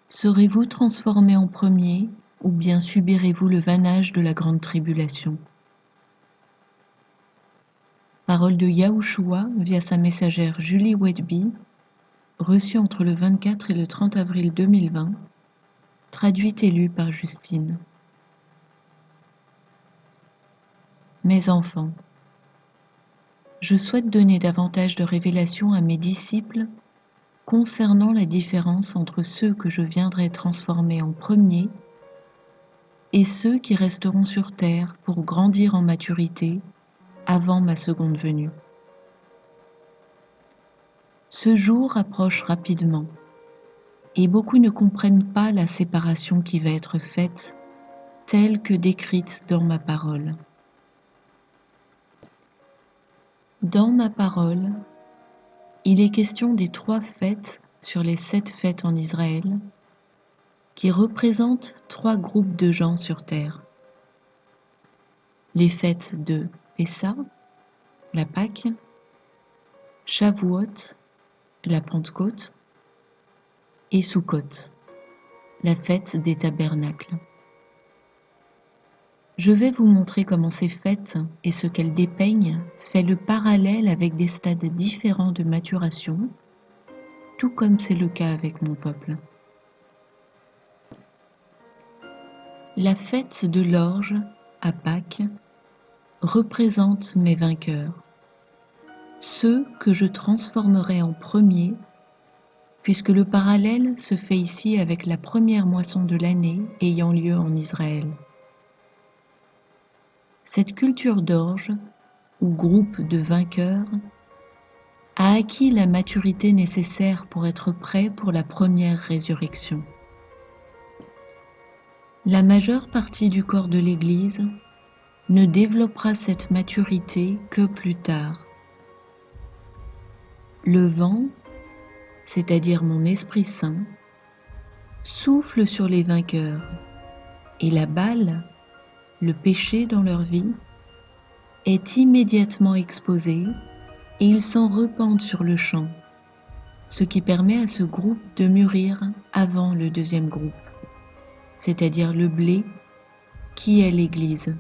Serez-vous transformé en premier, ou bien subirez-vous le vannage de la grande tribulation? Parole de Yahushua via sa messagère Julie Wedby, reçue entre le 24 et le 30 avril 2020, traduite et lue par Justine. Mes enfants, je souhaite donner davantage de révélations à mes disciples concernant la différence entre ceux que je viendrai transformer en premier et ceux qui resteront sur terre pour grandir en maturité avant ma seconde venue. Ce jour approche rapidement et beaucoup ne comprennent pas la séparation qui va être faite telle que décrite dans ma parole. Dans ma parole, il est question des 3 fêtes sur les 7 fêtes en Israël qui représentent 3 groupes de gens sur terre. Les fêtes de Pessa, la Pâque, Shavuot, la Pentecôte, et Sukkot, la fête des tabernacles. Je vais vous montrer comment ces fêtes et ce qu'elles dépeignent fait le parallèle avec des stades différents de maturation, tout comme c'est le cas avec mon peuple. La fête de l'orge, à Pâques, représente mes vainqueurs, ceux que je transformerai en premiers, puisque le parallèle se fait ici avec la première moisson de l'année ayant lieu en Israël. Cette culture d'orge, ou groupe de vainqueurs, a acquis la maturité nécessaire pour être prêt pour la première résurrection. La majeure partie du corps de l'Église ne développera cette maturité que plus tard. Le vent, c'est-à-dire mon Esprit Saint, souffle sur les vainqueurs, et la balle, le péché dans leur vie, est immédiatement exposée et ils s'en repentent sur le champ, ce qui permet à ce groupe de mûrir avant le deuxième groupe, c'est-à-dire le blé qui est l'Église.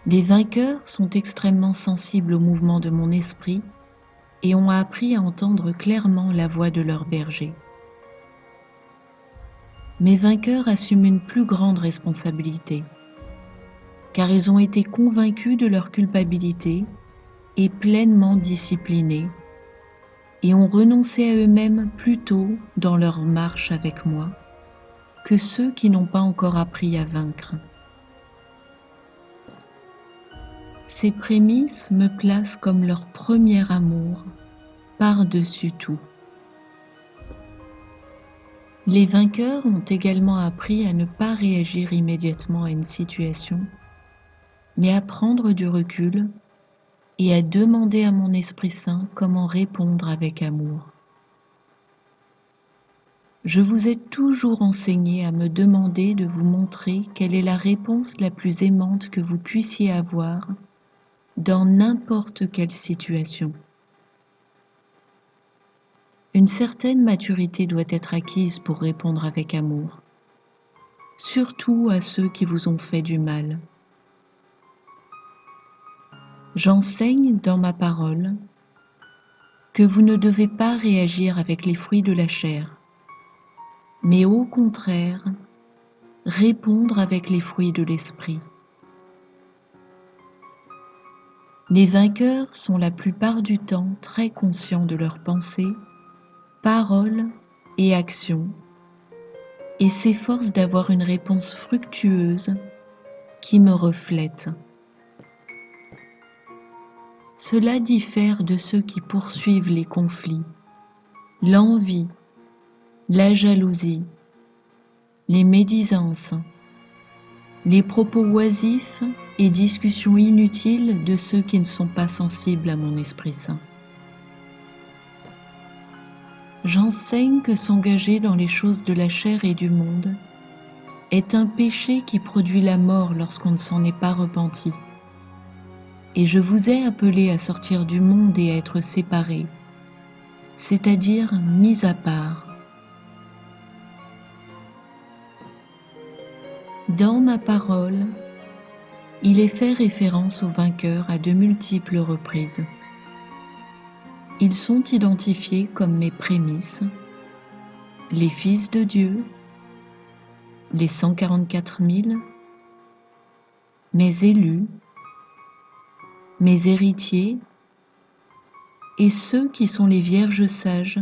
Les vainqueurs sont extrêmement sensibles au mouvement de mon esprit et ont appris à entendre clairement la voix de leur berger. Mes vainqueurs assument une plus grande responsabilité, car ils ont été convaincus de leur culpabilité et pleinement disciplinés, et ont renoncé à eux-mêmes plus tôt dans leur marche avec moi que ceux qui n'ont pas encore appris à vaincre. Ces prémices me placent comme leur premier amour par-dessus tout. Les vainqueurs ont également appris à ne pas réagir immédiatement à une situation, mais à prendre du recul et à demander à mon Esprit Saint comment répondre avec amour. Je vous ai toujours enseigné à me demander de vous montrer quelle est la réponse la plus aimante que vous puissiez avoir dans n'importe quelle situation. Une certaine maturité doit être acquise pour répondre avec amour, surtout à ceux qui vous ont fait du mal. J'enseigne dans ma parole que vous ne devez pas réagir avec les fruits de la chair, mais au contraire, répondre avec les fruits de l'esprit. Les vainqueurs sont la plupart du temps très conscients de leurs pensées, paroles et actions, et s'efforcent d'avoir une réponse fructueuse qui me reflète. Cela diffère de ceux qui poursuivent les conflits, l'envie, la jalousie, les médisances, les propos oisifs et discussions inutiles de ceux qui ne sont pas sensibles à mon Esprit Saint. J'enseigne que s'engager dans les choses de la chair et du monde est un péché qui produit la mort lorsqu'on ne s'en est pas repenti. Et je vous ai appelé à sortir du monde et à être séparés, c'est-à-dire mis à part. Dans ma parole, il est fait référence aux vainqueurs à de multiples reprises. Ils sont identifiés comme mes prémices, les fils de Dieu, les 144 000, mes élus, mes héritiers et ceux qui sont les vierges sages,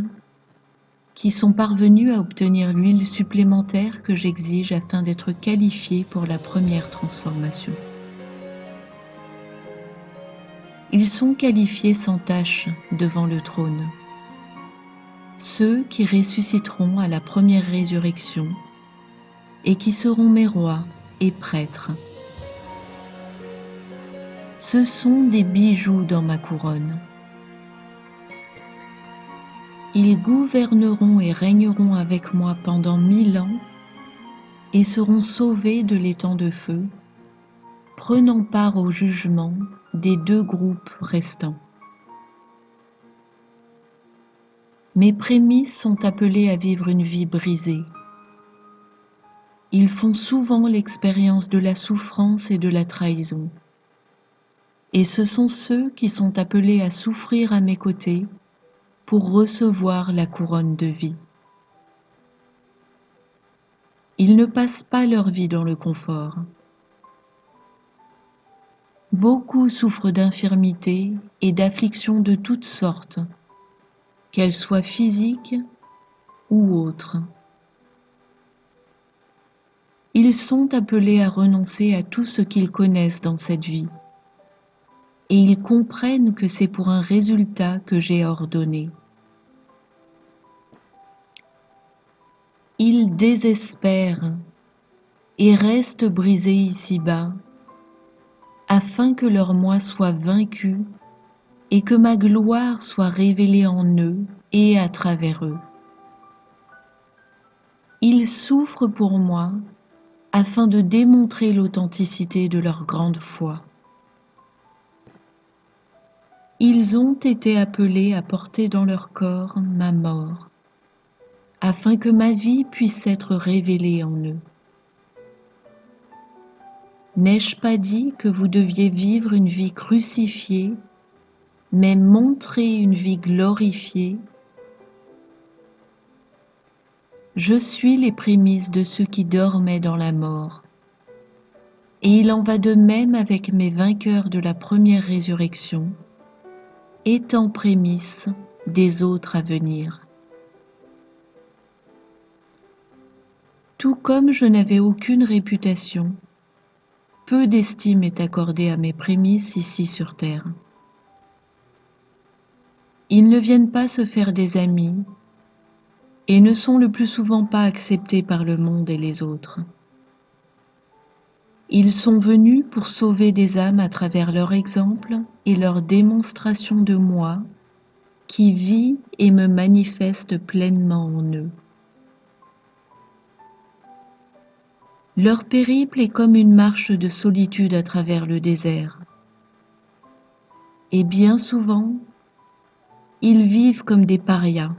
qui sont parvenus à obtenir l'huile supplémentaire que j'exige afin d'être qualifiés pour la première transformation. Ils sont qualifiés sans tache devant le trône. Ceux qui ressusciteront à la première résurrection et qui seront mes rois et prêtres. Ce sont des bijoux dans ma couronne. Ils gouverneront et régneront avec moi pendant 1000 ans et seront sauvés de l'étang de feu, prenant part au jugement des 2 groupes restants. Mes prémices sont appelés à vivre une vie brisée. Ils font souvent l'expérience de la souffrance et de la trahison. Et ce sont ceux qui sont appelés à souffrir à mes côtés pour recevoir la couronne de vie. Ils ne passent pas leur vie dans le confort. Beaucoup souffrent d'infirmités et d'afflictions de toutes sortes, qu'elles soient physiques ou autres. Ils sont appelés à renoncer à tout ce qu'ils connaissent dans cette vie, et ils comprennent que c'est pour un résultat que j'ai ordonné. Ils désespèrent et restent brisés ici-bas, afin que leur moi soit vaincu et que ma gloire soit révélée en eux et à travers eux. Ils souffrent pour moi afin de démontrer l'authenticité de leur grande foi. Ils ont été appelés à porter dans leur corps ma mort, afin que ma vie puisse être révélée en eux. N'ai-je pas dit que vous deviez vivre une vie crucifiée, mais montrer une vie glorifiée? Je suis les prémices de ceux qui dormaient dans la mort. Et il en va de même avec mes vainqueurs de la première résurrection, étant prémices des autres à venir. Tout comme je n'avais aucune réputation, peu d'estime est accordée à mes prémices ici sur terre. Ils ne viennent pas se faire des amis et ne sont le plus souvent pas acceptés par le monde et les autres. Ils sont venus pour sauver des âmes à travers leur exemple et leur démonstration de moi qui vit et me manifeste pleinement en eux. Leur périple est comme une marche de solitude à travers le désert. Et bien souvent, ils vivent comme des parias,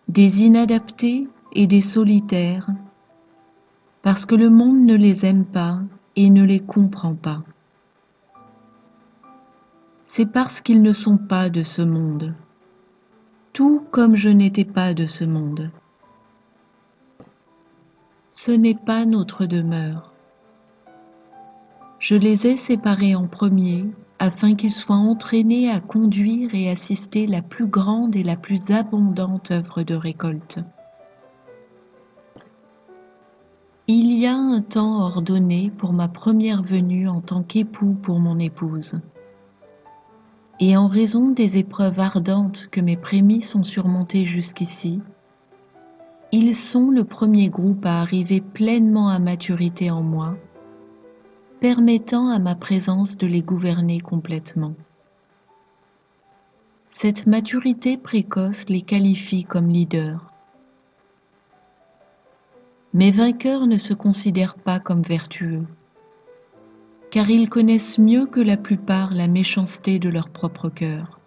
des inadaptés et des solitaires, parce que le monde ne les aime pas et ne les comprend pas. C'est parce qu'ils ne sont pas de ce monde, tout comme je n'étais pas de ce monde. Ce n'est pas notre demeure. Je les ai séparés en premier afin qu'ils soient entraînés à conduire et assister la plus grande et la plus abondante œuvre de récolte. Il y a un temps ordonné pour ma première venue en tant qu'époux pour mon épouse. Et en raison des épreuves ardentes que mes prémices ont surmontées jusqu'ici, ils sont le premier groupe à arriver pleinement à maturité en moi, permettant à ma présence de les gouverner complètement. Cette maturité précoce les qualifie comme leaders. Mes vainqueurs ne se considèrent pas comme vertueux, car ils connaissent mieux que la plupart la méchanceté de leur propre cœur.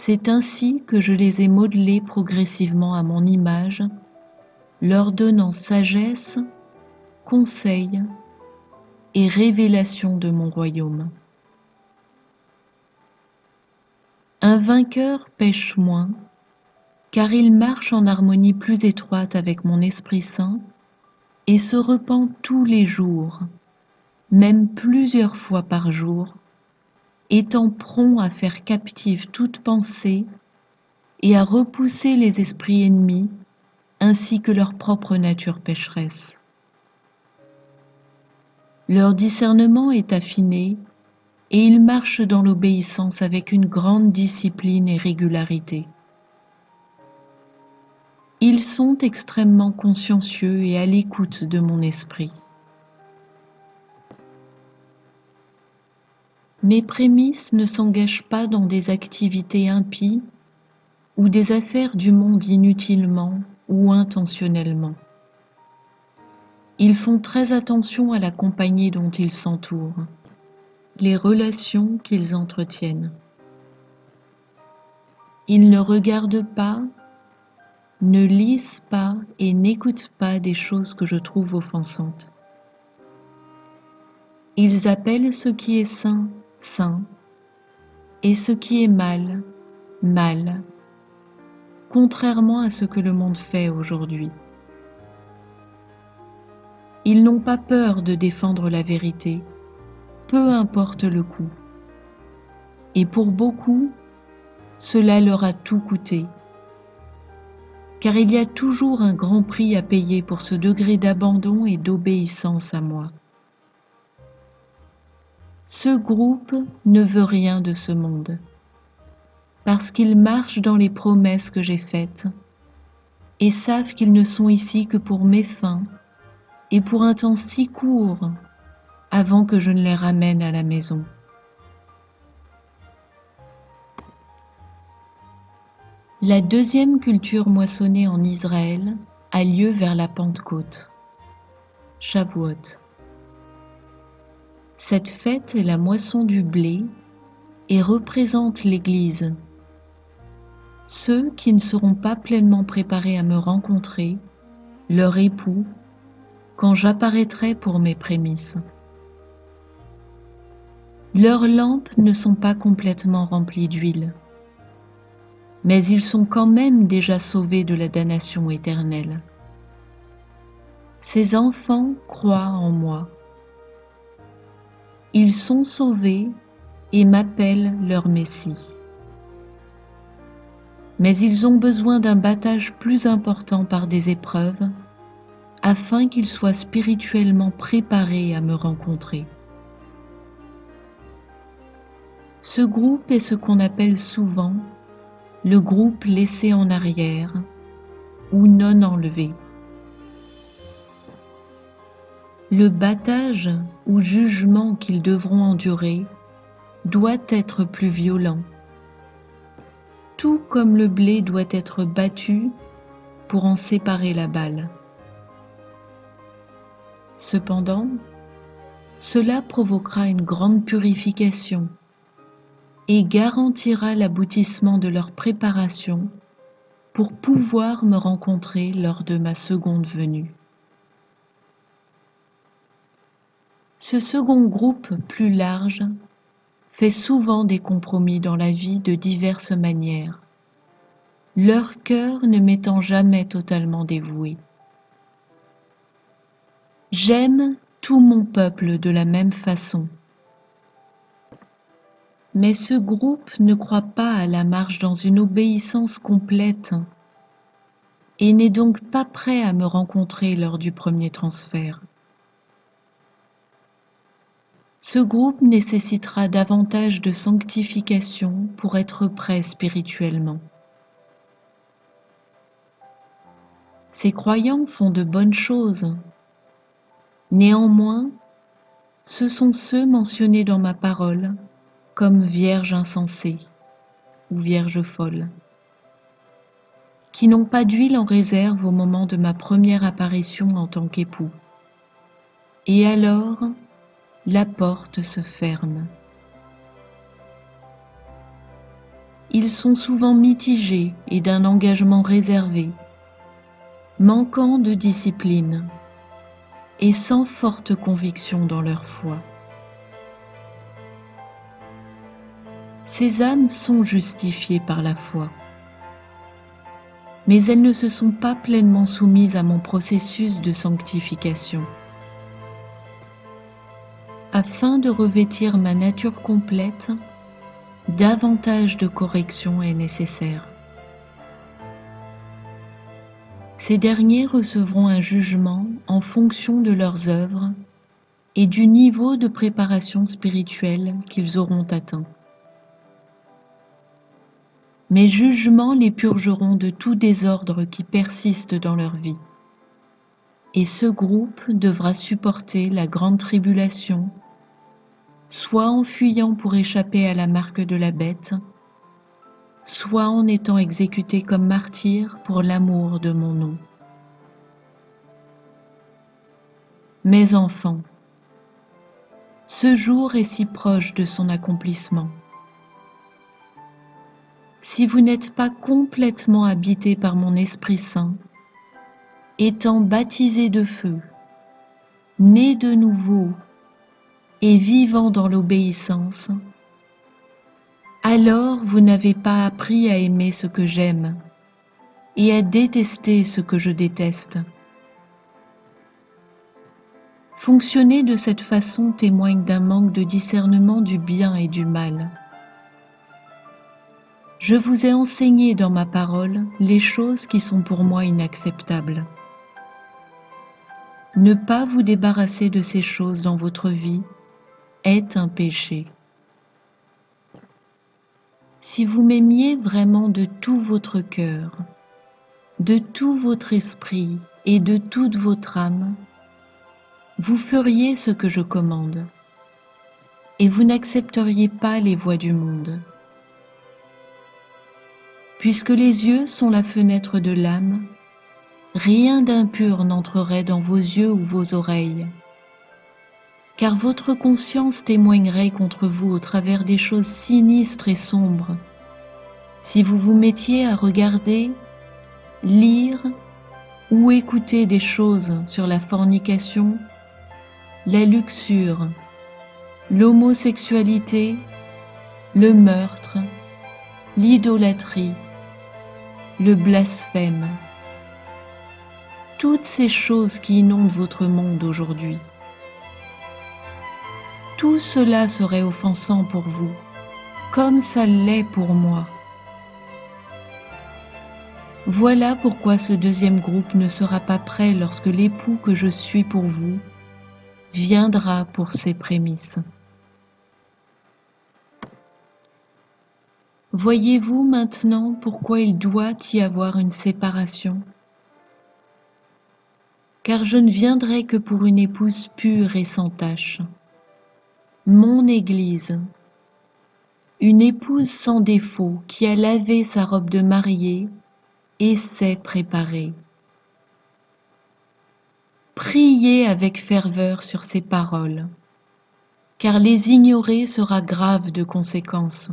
C'est ainsi que je les ai modelés progressivement à mon image, leur donnant sagesse, conseil et révélation de mon royaume. Un vainqueur pêche moins, car il marche en harmonie plus étroite avec mon Esprit Saint et se repent tous les jours, même plusieurs fois par jour, étant prompt à faire captive toute pensée et à repousser les esprits ennemis ainsi que leur propre nature pécheresse. Leur discernement est affiné et ils marchent dans l'obéissance avec une grande discipline et régularité. Ils sont extrêmement consciencieux et à l'écoute de mon esprit. Mes prémices ne s'engagent pas dans des activités impies ou des affaires du monde inutilement ou intentionnellement. Ils font très attention à la compagnie dont ils s'entourent, les relations qu'ils entretiennent. Ils ne regardent pas, ne lisent pas et n'écoutent pas des choses que je trouve offensantes. Ils appellent ce qui est sain, sain, et ce qui est mal, mal, contrairement à ce que le monde fait aujourd'hui. Ils n'ont pas peur de défendre la vérité, peu importe le coût. Et pour beaucoup, cela leur a tout coûté. Car il y a toujours un grand prix à payer pour ce degré d'abandon et d'obéissance à moi. Ce groupe ne veut rien de ce monde, parce qu'ils marchent dans les promesses que j'ai faites et savent qu'ils ne sont ici que pour mes fins et pour un temps si court avant que je ne les ramène à la maison. La deuxième culture moissonnée en Israël a lieu vers la Pentecôte, Shavuot. Cette fête est la moisson du blé et représente l'Église. Ceux qui ne seront pas pleinement préparés à me rencontrer, leur époux, quand j'apparaîtrai pour mes prémices. Leurs lampes ne sont pas complètement remplies d'huile, mais ils sont quand même déjà sauvés de la damnation éternelle. Ces enfants croient en moi. Ils sont sauvés et m'appellent leur Messie. Mais ils ont besoin d'un battage plus important par des épreuves, afin qu'ils soient spirituellement préparés à me rencontrer. Ce groupe est ce qu'on appelle souvent le groupe laissé en arrière ou non enlevé. Le battage ou jugement qu'ils devront endurer doit être plus violent, tout comme le blé doit être battu pour en séparer la balle. Cependant, cela provoquera une grande purification et garantira l'aboutissement de leur préparation pour pouvoir me rencontrer lors de ma seconde venue. Ce second groupe plus large fait souvent des compromis dans la vie de diverses manières, leur cœur ne m'étant jamais totalement dévoué. J'aime tout mon peuple de la même façon. Mais ce groupe ne croit pas à la marche dans une obéissance complète et n'est donc pas prêt à me rencontrer lors du premier transfert. Ce groupe nécessitera davantage de sanctification pour être prêt spirituellement. Ces croyants font de bonnes choses. Néanmoins, ce sont ceux mentionnés dans ma parole comme vierges insensées ou vierges folles, qui n'ont pas d'huile en réserve au moment de ma première apparition en tant qu'époux. Et alors, la porte se ferme. ils sont souvent mitigés et d'un engagement réservé, manquant de discipline et sans forte conviction dans leur foi. Ces âmes sont justifiées par la foi, mais elles ne se sont pas pleinement soumises à mon processus de sanctification. Afin de revêtir ma nature complète, davantage de correction est nécessaire. Ces derniers recevront un jugement en fonction de leurs œuvres et du niveau de préparation spirituelle qu'ils auront atteint. Mes jugements les purgeront de tout désordre qui persiste dans leur vie. Et ce groupe devra supporter la grande tribulation, soit en fuyant pour échapper à la marque de la bête, soit en étant exécuté comme martyr pour l'amour de mon nom. Mes enfants, ce jour est si proche de son accomplissement. Si vous n'êtes pas complètement habités par mon Esprit Saint, étant baptisés de feu, nés de nouveau et vivant dans l'obéissance, alors vous n'avez pas appris à aimer ce que j'aime et à détester ce que je déteste. Fonctionner de cette façon témoigne d'un manque de discernement du bien et du mal. Je vous ai enseigné dans ma parole les choses qui sont pour moi inacceptables. Ne pas vous débarrasser de ces choses dans votre vie est un péché. Si vous m'aimiez vraiment de tout votre cœur, de tout votre esprit et de toute votre âme, vous feriez ce que je commande, et vous n'accepteriez pas les voies du monde. Puisque les yeux sont la fenêtre de l'âme, rien d'impur n'entrerait dans vos yeux ou vos oreilles, car votre conscience témoignerait contre vous au travers des choses sinistres et sombres, si vous vous mettiez à regarder, lire ou écouter des choses sur la fornication, la luxure, l'homosexualité, le meurtre, l'idolâtrie, le blasphème, toutes ces choses qui inondent votre monde aujourd'hui. Tout cela serait offensant pour vous, comme ça l'est pour moi. Voilà pourquoi ce deuxième groupe ne sera pas prêt lorsque l'époux que je suis pour vous viendra pour ses prémices. Voyez-vous maintenant pourquoi il doit y avoir une séparation? Car je ne viendrai que pour une épouse pure et sans tache, mon Église, une épouse sans défaut qui a lavé sa robe de mariée et s'est préparée. Priez avec ferveur sur ces paroles, car les ignorer sera grave de conséquences.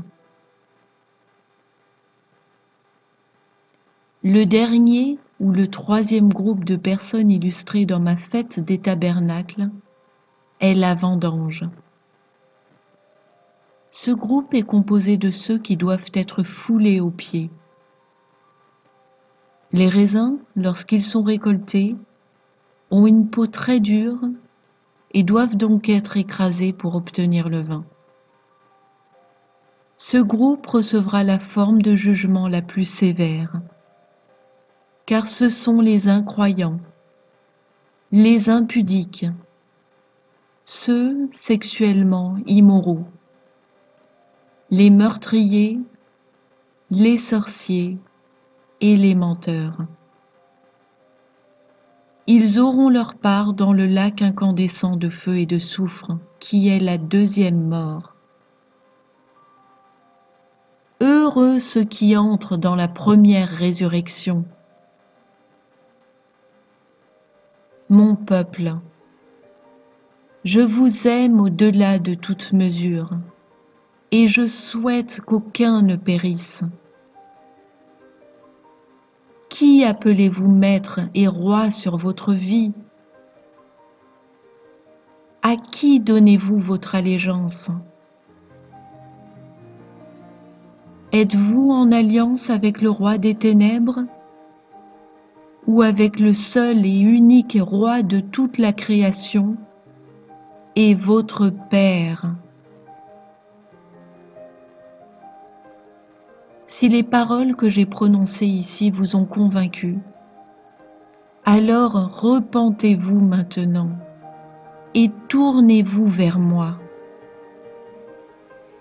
Le dernier ou le troisième groupe de personnes illustrées dans ma fête des tabernacles est la vendange. Ce groupe est composé de ceux qui doivent être foulés aux pieds. Les raisins, lorsqu'ils sont récoltés, ont une peau très dure et doivent donc être écrasés pour obtenir le vin. Ce groupe recevra la forme de jugement la plus sévère, car ce sont les incroyants, les impudiques, ceux sexuellement immoraux, les meurtriers, les sorciers et les menteurs. Ils auront leur part dans le lac incandescent de feu et de soufre, qui est la deuxième mort. Heureux ceux qui entrent dans la première résurrection. Mon peuple, je vous aime au-delà de toute mesure, et je souhaite qu'aucun ne périsse, Qui appelez-vous maître et roi sur votre vie? À qui donnez-vous votre allégeance? Êtes-vous en alliance avec le roi des ténèbres ou avec le seul et unique roi de toute la création et votre Père? Si les paroles que j'ai prononcées ici vous ont convaincu, alors repentez-vous maintenant et tournez-vous vers moi.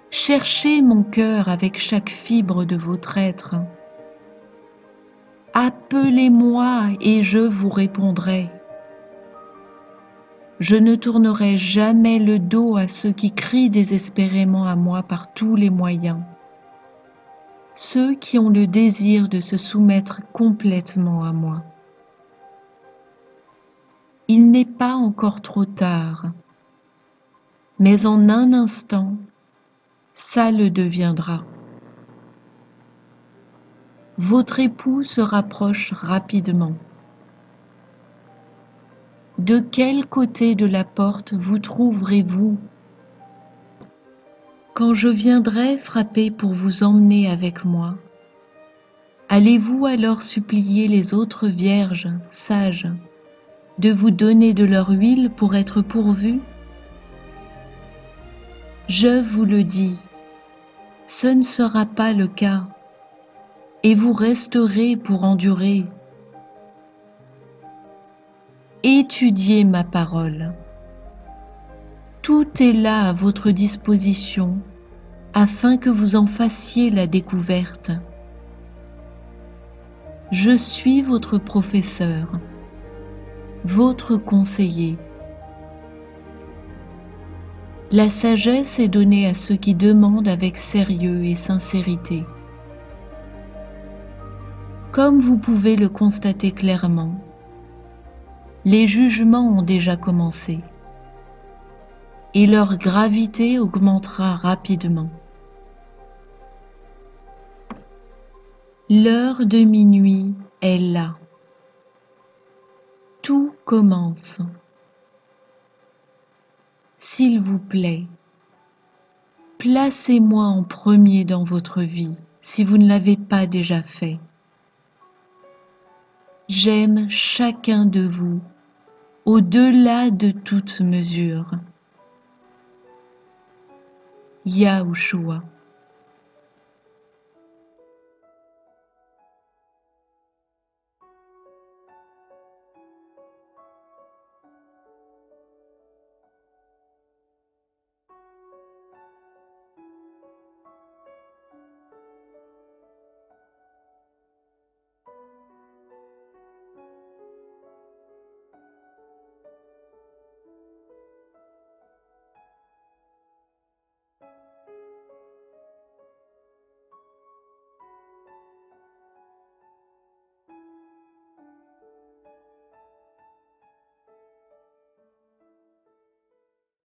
Cherchez mon cœur avec chaque fibre de votre être. Appelez-moi et je vous répondrai. Je ne tournerai jamais le dos à ceux qui crient désespérément à moi par tous les moyens. Ceux qui ont le désir de se soumettre complètement à moi. Il n'est pas encore trop tard, mais en un instant, ça le deviendra. Votre époux se rapproche rapidement. De quel côté de la porte vous trouverez-vous quand je viendrai frapper pour vous emmener avec moi? Allez-vous alors supplier les autres vierges sages de vous donner de leur huile pour être pourvues? Je vous le dis, ce ne sera pas le cas, et vous resterez pour endurer. Étudiez ma parole. Tout est là à votre disposition, afin que vous en fassiez la découverte. Je suis votre professeur, votre conseiller. La sagesse est donnée à ceux qui demandent avec sérieux et sincérité. Comme vous pouvez le constater clairement, les jugements ont déjà commencé et leur gravité augmentera rapidement. L'heure de minuit est là. Tout commence. S'il vous plaît, placez-moi en premier dans votre vie si vous ne l'avez pas déjà fait. J'aime chacun de vous au-delà de toute mesure. Yahushua.